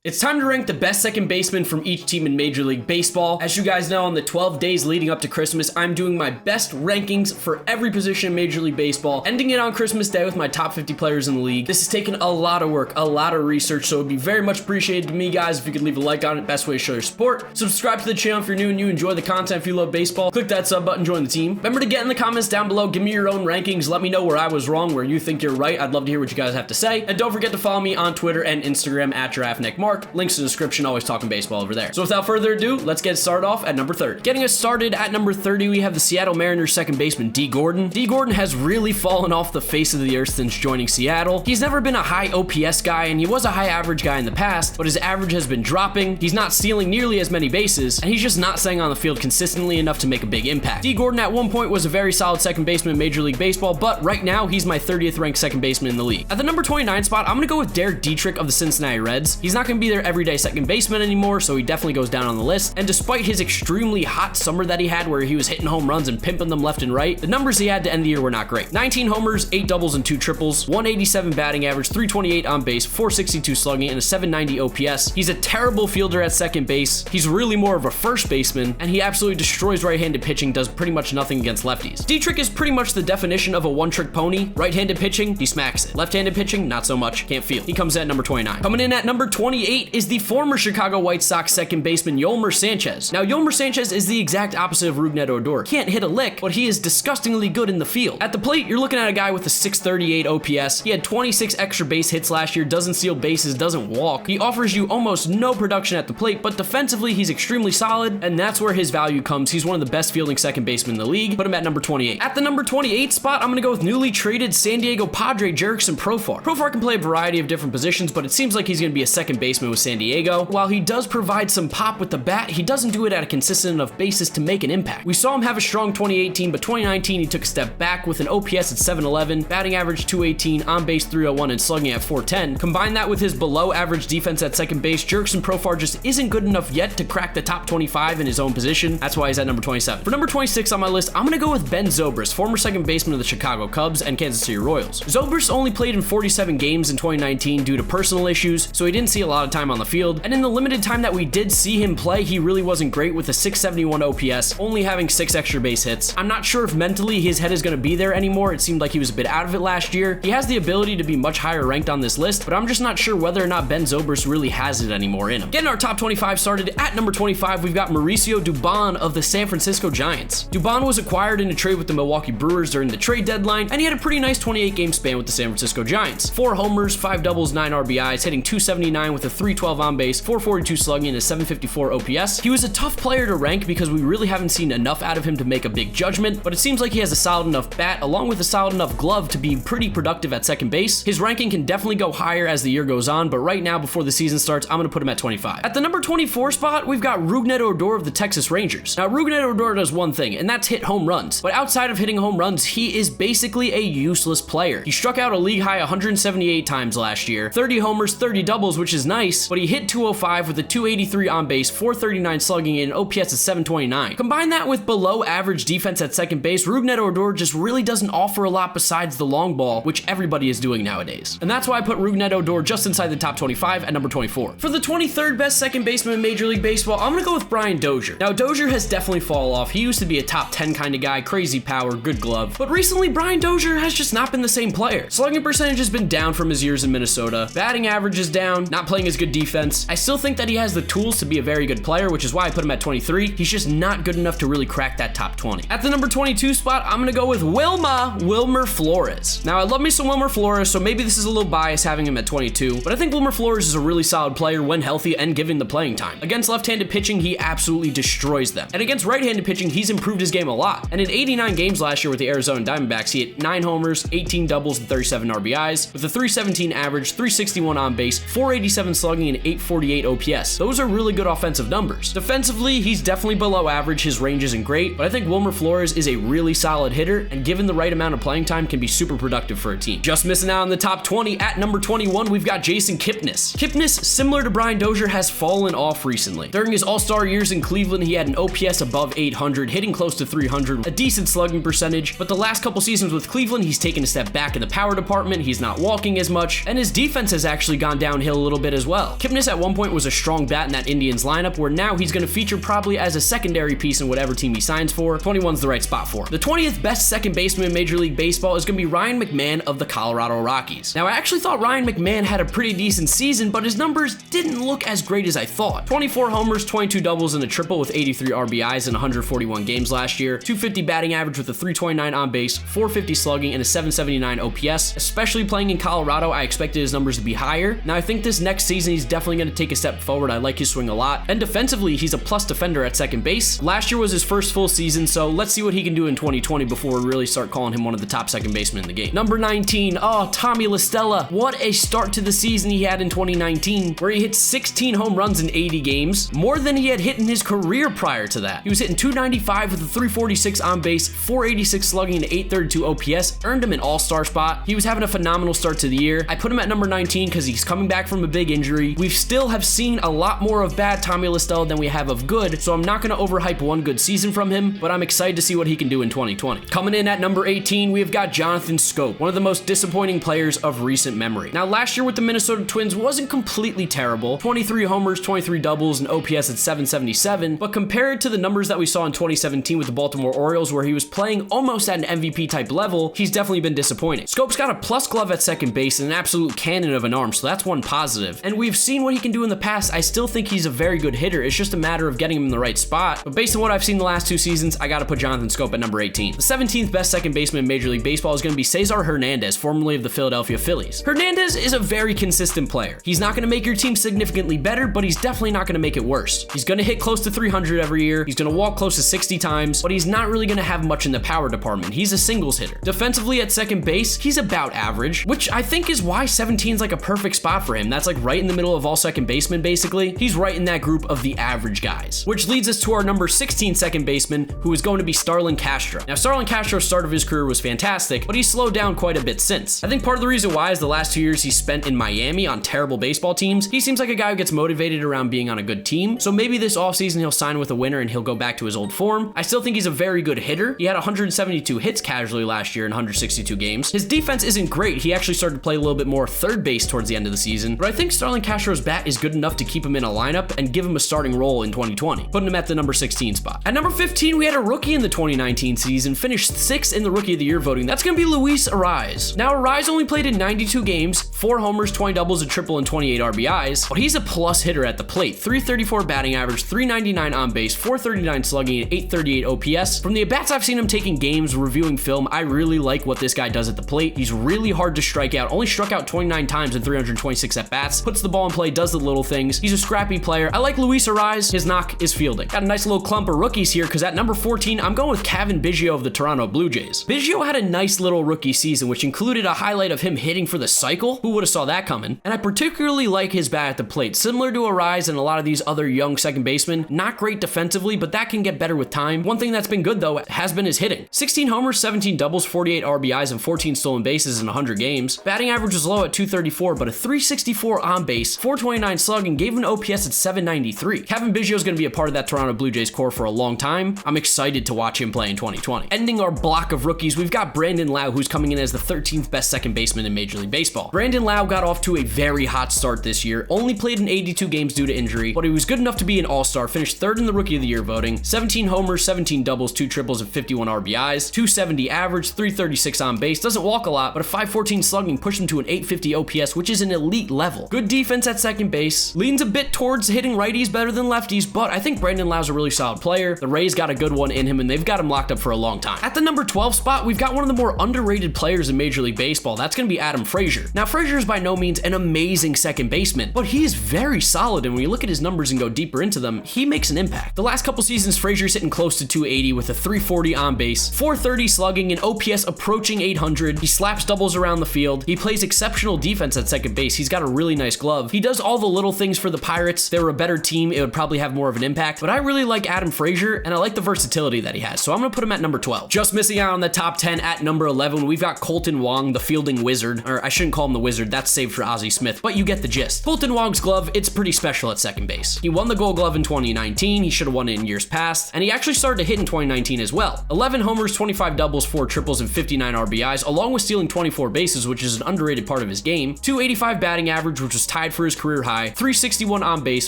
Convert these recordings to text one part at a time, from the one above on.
It's time to rank the best second baseman from each team in Major League Baseball. As you guys know, on the 12 days leading up to Christmas, I'm doing my best rankings for every position in Major League Baseball, ending it on Christmas Day with my top 50 players in the league. This has taken a lot of work, a lot of research, so it would be very much appreciated to me, guys, if you could leave a like on it. Best way to show your support. Subscribe to the channel if you're new and you enjoy the content. If you love baseball, click that sub button, join the team. Remember to get in the comments down below, give me your own rankings, let me know where I was wrong, where you think you're right. I'd love to hear what you guys have to say. And don't forget to follow me on Twitter and Instagram at GiraffeNeckMarc. Links in the description. Always talking baseball over there. So without further ado, let's get started off at number 30. Getting us started at number 30, we have the Seattle Mariners second baseman Dee Gordon. Dee Gordon has really fallen off the face of the earth since joining Seattle. He's never been a high OPS guy, and he was a high average guy in the past, but his average has been dropping. He's not stealing nearly as many bases, and he's just not staying on the field consistently enough to make a big impact. Dee Gordon at one point was a very solid second baseman in Major League Baseball, but right now he's my 30th ranked second baseman in the league. At the number 29 spot, I'm gonna go with Derek Dietrich of the Cincinnati Reds. He's not gonna be their everyday second baseman anymore, so he definitely goes down on the list. And despite his extremely hot summer that he had, where he was hitting home runs and pimping them left and right, the numbers he had to end the year were not great. 19 homers, 8 doubles, and 2 triples, 187 batting average, 328 on base, 462 slugging, and a 790 OPS. He's a terrible fielder at second base. He's really more of a first baseman, and he absolutely destroys right-handed pitching, does pretty much nothing against lefties. Dietrich is pretty much the definition of a one-trick pony. Right-handed pitching, he smacks it. Left-handed pitching, not so much, can't feel. He comes in at number 29. Coming in at number 28 is the former Chicago White Sox second baseman Yolmer Sanchez. Now, Yolmer Sanchez is the exact opposite of Rougned Odor. Can't hit a lick, but he is disgustingly good in the field. At the plate, you're looking at a guy with a 638 OPS. He had 26 extra base hits last year, doesn't steal bases, doesn't walk. He offers you almost no production at the plate, but defensively, he's extremely solid, and that's where his value comes. He's one of the best fielding second basemen in the league. Put him at number 28. At the number 28 spot, I'm gonna go with newly traded San Diego Padre Jurickson Profar. Profar can play a variety of different positions, but it seems like he's gonna be a second baseman with San Diego. While he does provide some pop with the bat, he doesn't do it at a consistent enough basis to make an impact. We saw him have a strong 2018, but 2019 he took a step back with an OPS at 711, batting average 218, on base 301, and slugging at 410. Combine that with his below average defense at second base, Jurickson Profar just isn't good enough yet to crack the top 25 in his own position. That's why he's at number 27. For number 26 on my list, I'm gonna go with Ben Zobrist, former second baseman of the Chicago Cubs and Kansas City Royals. Zobrist only played in 47 games in 2019 due to personal issues, so he didn't see a lot of time on the field, and in the limited time that we did see him play, he really wasn't great with a 671 OPS, only having 6 extra base hits. I'm not sure if mentally his head is going to be there anymore. It seemed like he was a bit out of it last year. He has the ability to be much higher ranked on this list, but I'm just not sure whether or not Ben Zobrist really has it anymore in him. Getting our top 25 started at number 25, we've got Mauricio Dubon of the San Francisco Giants. Dubon was acquired in a trade with the Milwaukee Brewers during the trade deadline, and he had a pretty nice 28-game span with the San Francisco Giants. 4 homers, 5 doubles, 9 RBIs, hitting 279 with a 312 on base, 442 slugging, and a 754 OPS. He was a tough player to rank because we really haven't seen enough out of him to make a big judgment, but it seems like he has a solid enough bat along with a solid enough glove to be pretty productive at second base. His ranking can definitely go higher as the year goes on, but right now before the season starts, I'm gonna put him at 25. At the number 24 spot, we've got Rougned Odor of the Texas Rangers. Now, Rougned Odor does one thing, and that's hit home runs, but outside of hitting home runs, he is basically a useless player. He struck out a league high 178 times last year, 30 homers, 30 doubles, which is nice, but he hit 205 with a 283 on base, 439 slugging, and an OPS of 729. Combine that with below average defense at second base, Rougned Odor just really doesn't offer a lot besides the long ball, which everybody is doing nowadays. And that's why I put Rougned Odor just inside the top 25 at number 24. For the 23rd best second baseman in Major League Baseball, I'm gonna go with Brian Dozier. Now, Dozier has definitely fallen off. He used to be a top 10 kind of guy, crazy power, good glove, but recently Brian Dozier has just not been the same player. Slugging percentage has been down from his years in Minnesota. Batting average is down, not playing as good defense. I still think that he has the tools to be a very good player, which is why I put him at 23. He's just not good enough to really crack that top 20. At the number 22 spot, I'm gonna go with Wilmer Flores. Now, I love me some Wilmer Flores, so maybe this is a little biased having him at 22, but I think Wilmer Flores is a really solid player when healthy and given the playing time. Against left-handed pitching, he absolutely destroys them. And against right-handed pitching, he's improved his game a lot. And in 89 games last year with the Arizona Diamondbacks, he hit 9 homers, 18 doubles, and 37 RBIs, with a 317 average, 361 on base, 487 slugging, and 848 OPS. Those are really good offensive numbers. Defensively, he's definitely below average. His range isn't great, but I think Wilmer Flores is a really solid hitter, and given the right amount of playing time, can be super productive for a team. Just missing out on the top 20 at number 21, we've got Jason Kipnis. Kipnis, similar to Brian Dozier, has fallen off recently. During his all-star years in Cleveland, he had an OPS above 800, hitting close to 300, a decent slugging percentage, but the last couple seasons with Cleveland, he's taken a step back in the power department, he's not walking as much, and his defense has actually gone downhill a little bit as well. well. Kipnis at one point was a strong bat in that Indians lineup, where now he's going to feature probably as a secondary piece in whatever team he signs for. 21's the right spot for him. The 20th best second baseman in Major League Baseball is going to be Ryan McMahon of the Colorado Rockies. Now, I actually thought Ryan McMahon had a pretty decent season, but his numbers didn't look as great as I thought. 24 homers, 22 doubles, and a triple with 83 RBIs in 141 games last year. 250 batting average with a 329 on base, 450 slugging, and a 779 OPS. Especially playing in Colorado, I expected his numbers to be higher. Now, I think this next season he's definitely going to take a step forward. I like his swing a lot. And defensively, he's a plus defender at second base. Last year was his first full season, so let's see what he can do in 2020 before we really start calling him one of the top second basemen in the game. Number 19, Tommy La Stella. What a start to the season he had in 2019, where he hit 16 home runs in 80 games, more than he had hit in his career prior to that. He was hitting 295 with a 346 on base, 486 slugging, and 832 OPS, earned him an all-star spot. He was having a phenomenal start to the year. I put him at number 19 because he's coming back from a big injury. We still have seen a lot more of bad Tommy La Stella than we have of good, so I'm not going to overhype one good season from him, but I'm excited to see what he can do in 2020. Coming in at number 18, we have got Jonathan Schoop, one of the most disappointing players of recent memory. Now, last year with the Minnesota Twins wasn't completely terrible. 23 homers, 23 doubles, and OPS at 777, but compared to the numbers that we saw in 2017 with the Baltimore Orioles, where he was playing almost at an MVP type level, he's definitely been disappointing. Schoop's got a plus glove at second base and an absolute cannon of an arm, so that's one positive. And we've seen what he can do in the past. I still think he's a very good hitter. It's just a matter of getting him in the right spot. But based on what I've seen the last two seasons, I gotta put Jonathan Schoop at number 18. The 17th best second baseman in Major League Baseball is gonna be Cesar Hernandez, formerly of the Philadelphia Phillies. Hernandez is a very consistent player. He's not gonna make your team significantly better, but he's definitely not gonna make it worse. He's gonna hit close to 300 every year. He's gonna walk close to 60 times, but he's not really gonna have much in the power department. He's a singles hitter. Defensively at second base, he's about average, which I think is why 17 is like a perfect spot for him. That's like right in the middle of all second basemen, basically. He's right in that group of the average guys, which leads us to our number 16 second baseman, who is going to be Starlin Castro. Now, Starlin Castro's start of his career was fantastic, but he's slowed down quite a bit since. I think part of the reason why is the last 2 years he spent in Miami on terrible baseball teams. He seems like a guy who gets motivated around being on a good team, so maybe this offseason he'll sign with a winner and he'll go back to his old form. I still think he's a very good hitter. He had 172 hits casually last year in 162 games. His defense isn't great. He actually started to play a little bit more third base towards the end of the season, but I think Starlin Castro's bat is good enough to keep him in a lineup and give him a starting role in 2020, putting him at the number 16 spot. At number 15, we had a rookie in the 2019 season, finished 6th in the Rookie of the Year voting. That's going to be Luis Arraez. Now, Arraez only played in 92 games, 4 homers, 20 doubles, a triple, and 28 RBIs, but he's a plus hitter at the plate. 334 batting average, 399 on base, 439 slugging, and 838 OPS. From the at-bats I've seen him taking games, reviewing film, I really like what this guy does at the plate. He's really hard to strike out, only struck out 29 times in 326 at-bats, puts the ball in play, does the little things. He's a scrappy player. I like Luis Arraez. His knock is fielding. Got a nice little clump of rookies here, because at number 14, I'm going with Cavan Biggio of the Toronto Blue Jays. Biggio had a nice little rookie season, which included a highlight of him hitting for the cycle. Who would have saw that coming? And I particularly like his bat at the plate. Similar to Arraez and a lot of these other young second basemen, not great defensively, but that can get better with time. One thing that's been good, though, has been his hitting. 16 homers, 17 doubles, 48 RBIs, and 14 stolen bases in 100 games. Batting average was low at 234, but a 364 on base, 429 slugging, gave him an OPS at 793. Cavan Biggio is going to be a part of that Toronto Blue Jays core for a long time. I'm excited to watch him play in 2020. Ending our block of rookies, we've got Brandon Lau, who's coming in as the 13th best second baseman in Major League Baseball. Brandon Lau got off to a very hot start this year, only played in 82 games due to injury, but he was good enough to be an all-star, finished 3rd in the Rookie of the Year voting, 17 homers, 17 doubles, 2 triples, and 51 RBIs, 270 average, 336 on base, doesn't walk a lot, but a 514 slugging pushed him to an 850 OPS, which is an elite level. Good defense at second base, leans a bit towards hitting righties better than lefties, but I think Brandon Lau's a really solid player. The Rays got a good one in him, and they've got him locked up for a long time. At the number 12 spot, we've got one of the more underrated players in Major League Baseball. That's going to be Adam Frazier. Now, Frazier is by no means an amazing second baseman, but he is very solid, and when you look at his numbers and go deeper into them, he makes an impact. The last couple seasons, Frazier's hitting close to 280 with a 340 on base, 430 slugging, and OPS approaching 800. He slaps doubles around the field. He plays exceptional defense at second base. He's got a really nice glove. He does all the little things for the Pirates. If they were a better team, it would probably have more of an impact, but I really like Adam Frazier, and I like the versatility that he has, so I'm going to put him at number 12. Just missing out on the top 10 at number 11, we've got Colton Wong, the fielding wizard, or I shouldn't call him the wizard, that's saved for Ozzie Smith, but you get the gist. Colton Wong's glove, it's pretty special at second base. He won the Gold Glove in 2019, he should have won it in years past, and he actually started to hit in 2019 as well. 11 homers, 25 doubles, 4 triples, and 59 RBIs, along with stealing 24 bases, which is an underrated part of his game. 285 batting average, which was tied tied for his career high, 361 on base,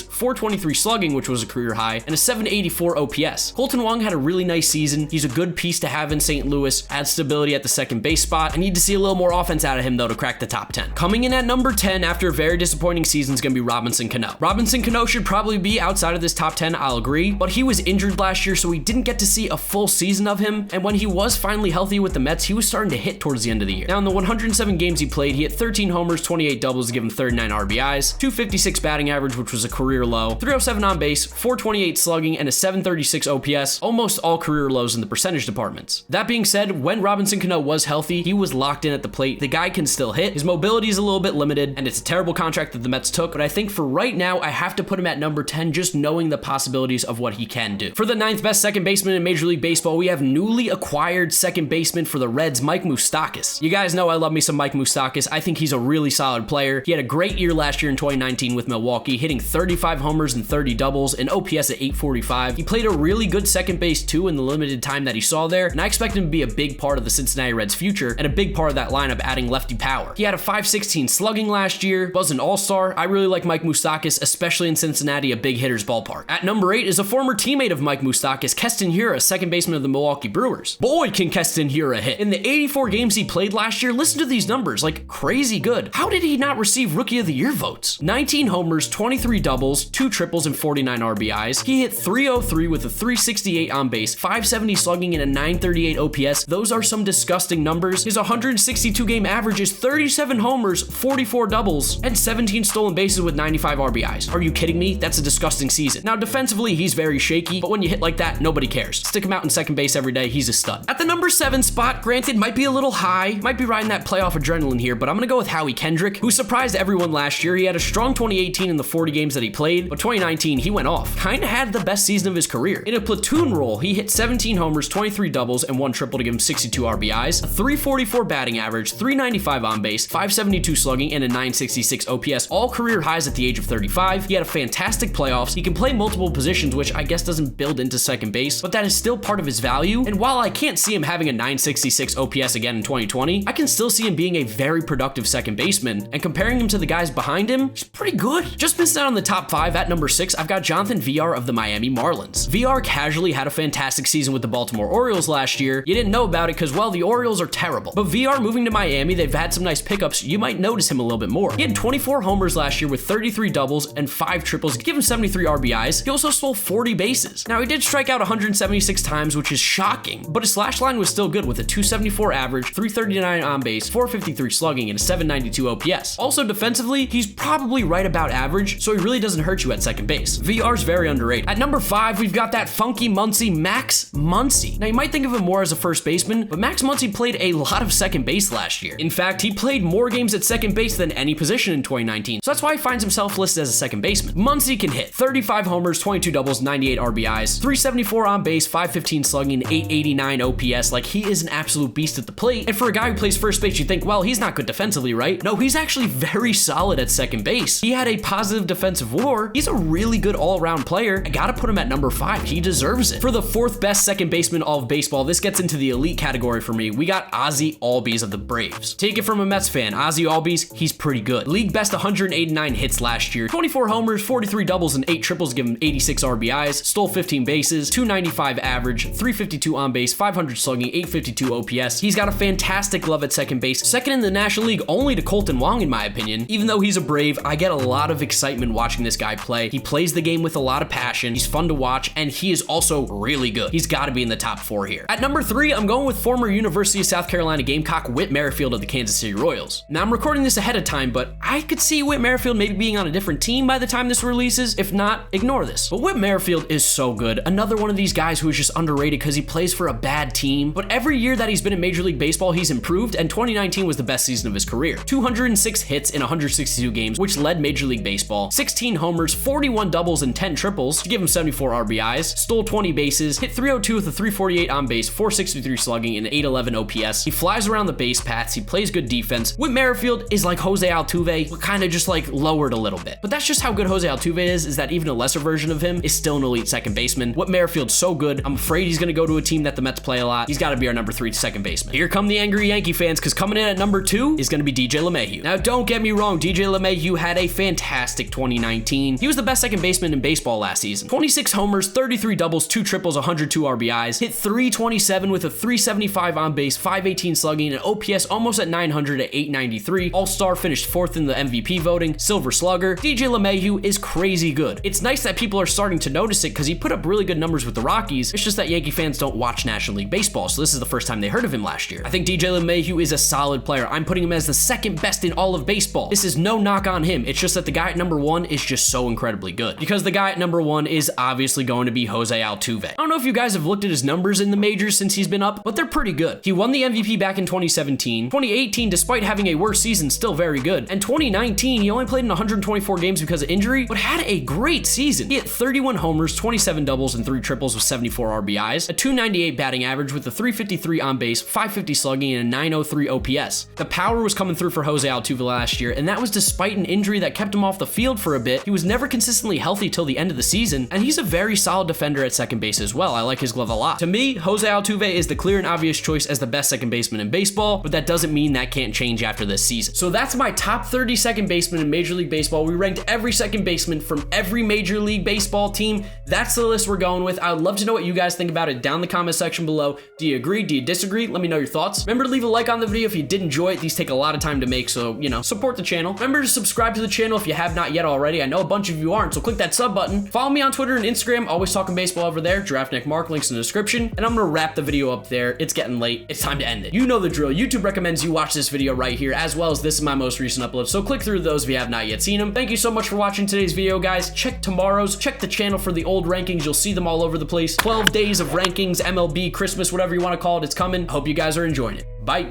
423 slugging, which was a career high, and a 784 OPS. Kolten Wong had a really nice season. He's a good piece to have in St. Louis, adds stability at the second base spot. I need to see a little more offense out of him though to crack the top 10. Coming in at number 10 after a very disappointing season is going to be Robinson Cano. Robinson Cano should probably be outside of this top 10, I'll agree, but he was injured last year, so we didn't get to see a full season of him, and when he was finally healthy with the Mets, he was starting to hit towards the end of the year. Now, in the 107 games he played, he hit 13 homers, 28 doubles to give him 39 RBIs, 256 batting average, which was a career low, 307 on base, 428 slugging, and a 736 OPS, almost all career lows in the percentage departments. That being said, when Robinson Cano was healthy, he was locked in at the plate. The guy can still hit. His mobility is a little bit limited, and it's a terrible contract that the Mets took, but I think for right now, I have to put him at number 10, just knowing the possibilities of what he can do. For the 9th best second baseman in Major League Baseball, we have newly acquired second baseman for the Reds, Mike Moustakas. You guys know I love me some Mike Moustakas. I think he's a really solid player. He had a great year last year in 2019 with Milwaukee, hitting 35 homers and 30 doubles, an OPS at 845. He played a really good second base too in the limited time that he saw there, and I expect him to be a big part of the Cincinnati Reds' future and a big part of that lineup adding lefty power. He had a 516 slugging last year, was an all-star. I really like Mike Moustakas, especially in Cincinnati, a big hitter's ballpark. At number 8 is a former teammate of Mike Moustakas, Keston Hiura, second baseman of the Milwaukee Brewers. Boy, can Keston Hiura hit. In the 84 games he played last year, listen to these numbers, like crazy good. How did he not receive Rookie of the Year votes? 19 homers, 23 doubles, 2 triples, and 49 RBIs. He hit 303 with a 368 on base, 570 slugging, and a 938 OPS. Those are some disgusting numbers. His 162 game average is 37 homers, 44 doubles, and 17 stolen bases with 95 RBIs. Are you kidding me? That's a disgusting season. Now, defensively, he's very shaky, but when you hit like that, nobody cares. Stick him out in second base every day. He's a stud. At the number 7 spot, granted, might be a little high, might be riding that playoff adrenaline here, but I'm gonna go with Howie Kendrick, who surprised everyone last year. He had a strong 2018 in the 40 games that he played, but 2019, he went off. Kinda had the best season of his career. In a platoon role, he hit 17 homers, 23 doubles, and 1 triple to give him 62 RBIs, a 344 batting average, 395 on base, 572 slugging, and a 966 OPS, all career highs at the age of 35. He had a fantastic playoffs. He can play multiple positions, which I guess doesn't build into second base, but that is still part of his value. And while I can't see him having a 966 OPS again in 2020, I can still see him being a very productive second baseman, and comparing him to the guys behind him, he's pretty good. Just missed out on the top 5. At number 6, I've got Jonathan VR of the Miami Marlins. VR casually had a fantastic season with the Baltimore Orioles last year. You didn't know about it because, well, the Orioles are terrible. But VR moving to Miami, they've had some nice pickups. You might notice him a little bit more. He had 24 homers last year with 33 doubles and 5 triples to give him 73 RBIs. He also stole 40 bases. Now, he did strike out 176 times, which is shocking, but his slash line was still good with a 274 average, 339 on base, 453 slugging, and a 792 OPS. Also, defensively, he's probably right about average, so he really doesn't hurt you at second base. VR's very underrated. At number 5, we've got that funky Muncy, Max Muncy. Now, you might think of him more as a first baseman, but Max Muncy played a lot of second base last year. In fact, he played more games at second base than any position in 2019, so that's why he finds himself listed as a second baseman. Muncy can hit 35 homers, 22 doubles, 98 RBIs, 374 on base, 515 slugging, 889 OPS. Like, he is an absolute beast at the plate. And for a guy who plays first base, you think, well, he's not good defensively, right? No, he's actually very solid at second base. He had a positive defensive WAR. He's a really good all-around player. I gotta put him at number 5. He deserves it. For the 4th best second baseman all of baseball, this gets into the elite category for me. We got Ozzie Albies of the Braves. Take it from a Mets fan. Ozzie Albies, he's pretty good. League best 189 hits last year. 24 homers, 43 doubles, and 8 triples give him 86 RBIs. Stole 15 bases, 295 average, 352 on base, 500 slugging, 852 OPS. He's got a fantastic glove at second base. Second in the National League only to Kolten Wong, in my opinion. Even though he's a Brave, I get a lot of excitement watching this guy play. He plays the game with a lot of passion. He's fun to watch, and he is also really good. He's got to be in the top 4 here. At number 3, I'm going with former University of South Carolina Gamecock Whit Merrifield of the Kansas City Royals. Now, I'm recording this ahead of time, but I could see Whit Merrifield maybe being on a different team by the time this releases. If not, ignore this. But Whit Merrifield is so good. Another one of these guys who is just underrated because he plays for a bad team. But every year that he's been in Major League Baseball, he's improved, and 2019 was the best season of his career. 206 hits in 162 games, which led Major League Baseball. 16 homers, 41 doubles, and 10 triples to give him 74 RBIs. Stole 20 bases, hit 302 with a 348 on base, 463 slugging, and 811 OPS. He flies around the base paths. He plays good defense. Whit Merrifield is like Jose Altuve, but kind of just like lowered a little bit. But that's just how good Jose Altuve is that even a lesser version of him is still an elite second baseman. Whit Merrifield's so good. I'm afraid he's going to go to a team that the Mets play a lot. He's got to be our number 3 second baseman. Here come the angry Yankee fans, because coming in at number 2 is going to be DJ LeMahieu. Now, don't get me wrong, DJ LeMahieu had a fantastic 2019. He was the best second baseman in baseball last season. 26 homers, 33 doubles, 2 triples, 102 RBIs, hit .327 with a .375 on base, .518 slugging, and OPS almost at 900 at .893. All-Star, finished 4th in the MVP voting, Silver Slugger. DJ LeMahieu is crazy good. It's nice that people are starting to notice it because he put up really good numbers with the Rockies. It's just that Yankee fans don't watch National League Baseball, so this is the first time they heard of him last year. I think DJ LeMahieu is a solid player. I'm putting him as the second best in all of baseball. This is no knock on him. It's just that the guy at number 1 is just so incredibly good. Because the guy at number 1 is obviously going to be Jose Altuve. I don't know if you guys have looked at his numbers in the majors since he's been up, but they're pretty good. He won the MVP back in 2017. 2018, despite having a worse season, still very good. And 2019, he only played in 124 games because of injury, but had a great season. He hit 31 homers, 27 doubles, and 3 triples with 74 RBIs, a .298 batting average with a .353 on base, .550 slugging, and a .903 OPS. The power was coming through for Jose Altuve last year, and that was despite an injury that kept him off the field for a bit. He was never consistently healthy till the end of the season, and he's a very solid defender at second base as well. I like his glove a lot. To me, Jose Altuve is the clear and obvious choice as the best second baseman in baseball, but that doesn't mean that can't change after this season. So that's my top 30 second basemen in Major League Baseball. We ranked every second baseman from every Major League Baseball team. That's the list we're going with. I would love to know what you guys think about it down in the comment section below. Do you agree? Do you disagree? Let me know your thoughts. Remember to leave a like on the video if you did enjoy it. These take a lot of time to make, so, you know, support the channel. Remember to subscribe to the channel if you have not yet already. I know a bunch of you aren't, so click that sub button. Follow me on Twitter and Instagram, always talking baseball over there. GiraffeNeckMarc, links in the description. And I'm gonna wrap the video up there. It's getting late. It's time to end it. You know the drill. YouTube recommends you watch this video right here, as well as this is my most recent upload. So click through those if you have not yet seen them. Thank you so much for watching today's video, guys. Check tomorrow's. Check the channel for the old rankings. You'll see them all over the place. 12 days of rankings, MLB, Christmas, whatever you want to call it. It's coming. Hope you guys are enjoying it. Bye.